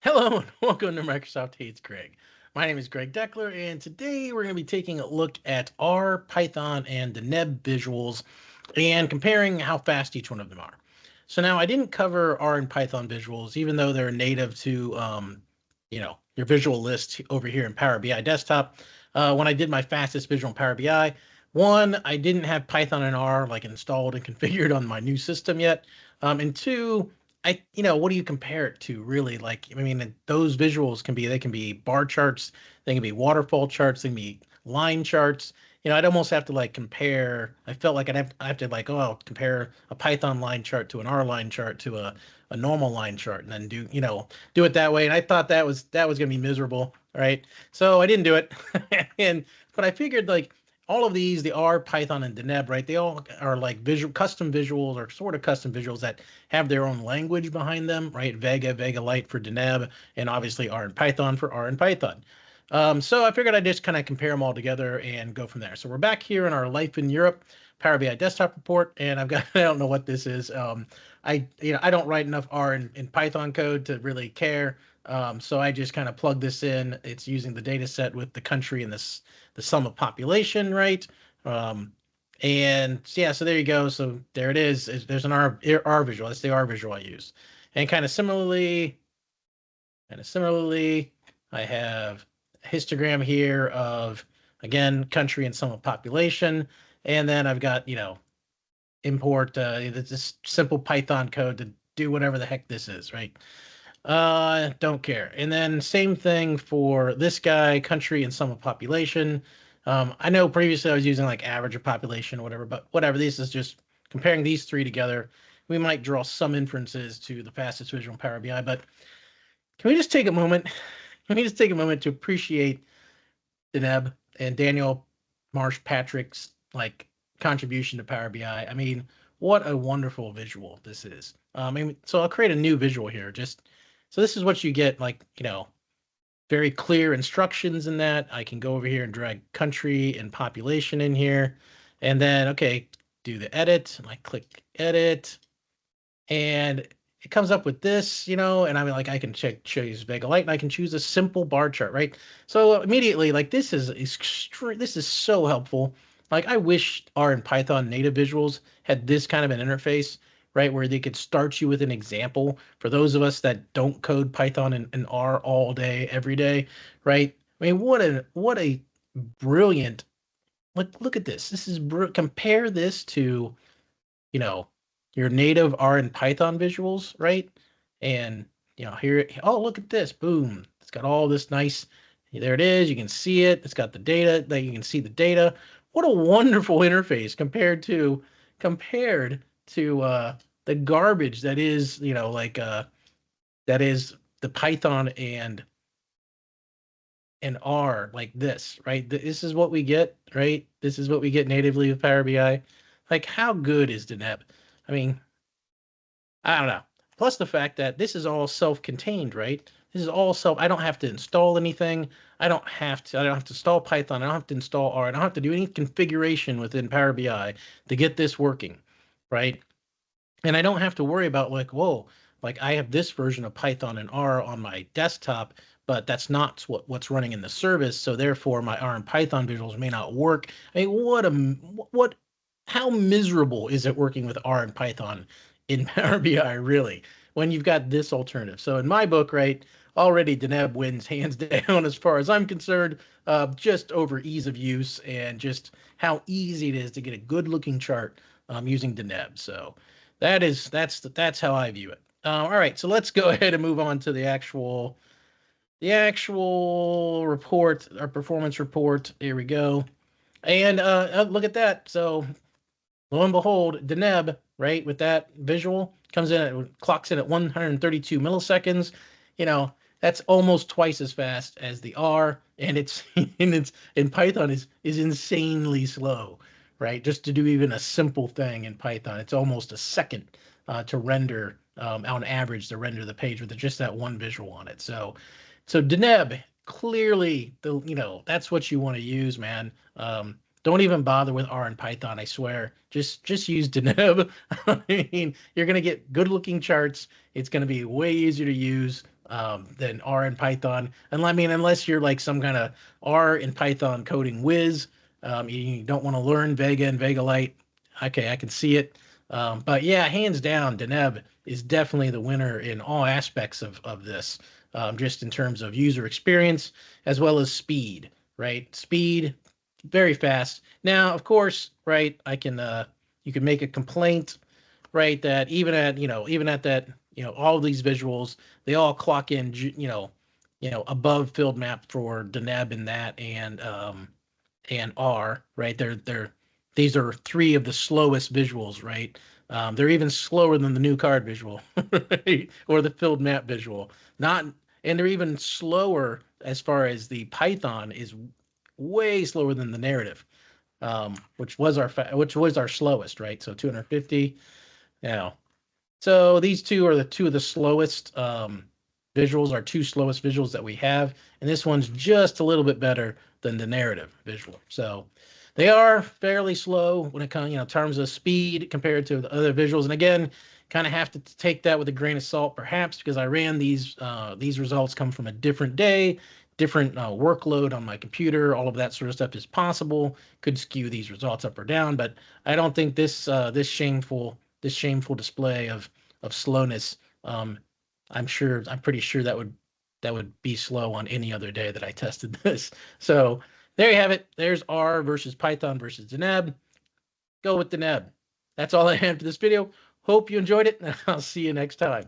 Hello and welcome to Microsoft Hates Greg. My name is Greg Deckler, and today we're going to be taking a look at R, Python, and Deneb visuals and comparing how fast each one of them are. So now I didn't cover R and Python visuals, even though they're native to, your visual list over here in Power BI Desktop. When I did my fastest visual in Power BI, one, I didn't have Python and R like installed and configured on my new system yet, and two, what do you compare it to really? Like, I mean, those visuals they can be bar charts, they can be waterfall charts, they can be line charts. I'd almost have to like compare. I felt like I have to like, oh, I'll compare a Python line chart to an R line chart to a normal line chart and then do it that way. And I thought that was gonna be miserable, right? So I didn't do it. But I figured like all of these, the R, Python, and Deneb, right? They all are like custom visuals or sort of custom visuals that have their own language behind them, right? Vega Lite for Deneb, and obviously R and Python for R and Python. So I figured I'd just kind of compare them all together and go from there. So we're back here in our Life in Europe Power BI desktop report, and I've got I don't know what this is. I don't write enough R in Python code to really care. So I just kind of plug this in. It's using the data set with the country and the sum of population, right? Um, and yeah, so there you go. So there it is. There's an R visual. That's the R visual I use. And kind of similarly, I have a histogram here of, again, country and sum of population. And then I've got, import this simple Python code to do whatever the heck this is, right? Don't care. And then same thing for this guy, country and sum of population. I know previously I was using like average of population or whatever, but whatever. This is just comparing these three together. We might draw some inferences to the fastest visual in Power BI, but can we just take a moment? Can we just take a moment to appreciate Deneb and Daniel Marsh-Patrick's like contribution to Power BI? I mean, what a wonderful visual this is. So I'll create a new visual here. Just so this is what you get, like very clear instructions in that. I can go over here and drag country and population in here, and then okay, do the edit. And I click edit, and it comes up with this, and I mean, like I can choose Vega Light, and I can choose a simple bar chart, right? So immediately, like this is so helpful. Like I wish R and Python native visuals had this kind of an interface, right, where they could start you with an example for those of us that don't code Python and R all day, every day, right? I mean, what a brilliant look at this. Compare this to you know, your native R and Python visuals, right? And here, oh, look at this, boom! It's got all this nice. There it is. You can see it. It's got the data. That you can see the data. What a wonderful interface compared to the garbage that is, that is the Python and R like this, right? This is what we get, right? This is what we get natively with Power BI. Like, how good is Deneb? I mean, I don't know. Plus the fact that this is all self-contained, right? This is all self. I don't have to install anything. I don't have to install Python. I don't have to install R. I don't have to do any configuration within Power BI to get this working, right? And I don't have to worry about like, whoa, like I have this version of Python and R on my desktop, but that's not what's running in the service. So therefore, my R and Python visuals may not work. I mean, what how miserable is it working with R and Python in Power BI really when you've got this alternative? So in my book, right, already Deneb wins hands down as far as I'm concerned, just over ease of use and just how easy it is to get a good looking chart using Deneb. So that's how I view it. All right, so let's go ahead and move on to the actual report, our performance report. Here we go. And look at that. So lo and behold, Deneb, right, with that visual clocks in at 132 milliseconds. That's almost twice as fast as the R, and it's in Python is insanely slow, right? Just to do even a simple thing in Python, it's almost a second to render on average to render the page with just that one visual on it. So Deneb, clearly that's what you want to use, man. Don't even bother with R and Python, I swear. Just use Deneb. I mean, you're gonna get good looking charts. It's gonna be way easier to use. than R in Python. And I mean, unless you're like some kind of R in Python coding whiz, you don't want to learn Vega and Vega Lite. Okay, I can see it. But yeah, hands down, Deneb is definitely the winner in all aspects of this, just in terms of user experience as well as speed, right? Speed, very fast. Now, of course, right, you can make a complaint, right, that even at that, all these visuals, they all clock in, above field map for Deneb and that and R, right? These are three of the slowest visuals, right? They're even slower than the new card visual, right? Or the filled map visual. Not, and they're even slower as far as the Python is way slower than the narrative, which was our slowest, right? So 250. Yeah. So these two are the two of the slowest visuals, our two slowest visuals that we have. And this one's just a little bit better than the narrative visual. So they are fairly slow when it comes, terms of speed compared to the other visuals. And again, kind of have to take that with a grain of salt, perhaps, because I ran these results come from a different day, different workload on my computer. All of that sort of stuff is possible. Could skew these results up or down, but I don't think this shameful display of slowness. Um, I'm pretty sure that would be slow on any other day that I tested this. So there you have it. There's R versus Python versus Deneb. Go with Deneb. That's all I had for this video. Hope you enjoyed it, and I'll see you next time.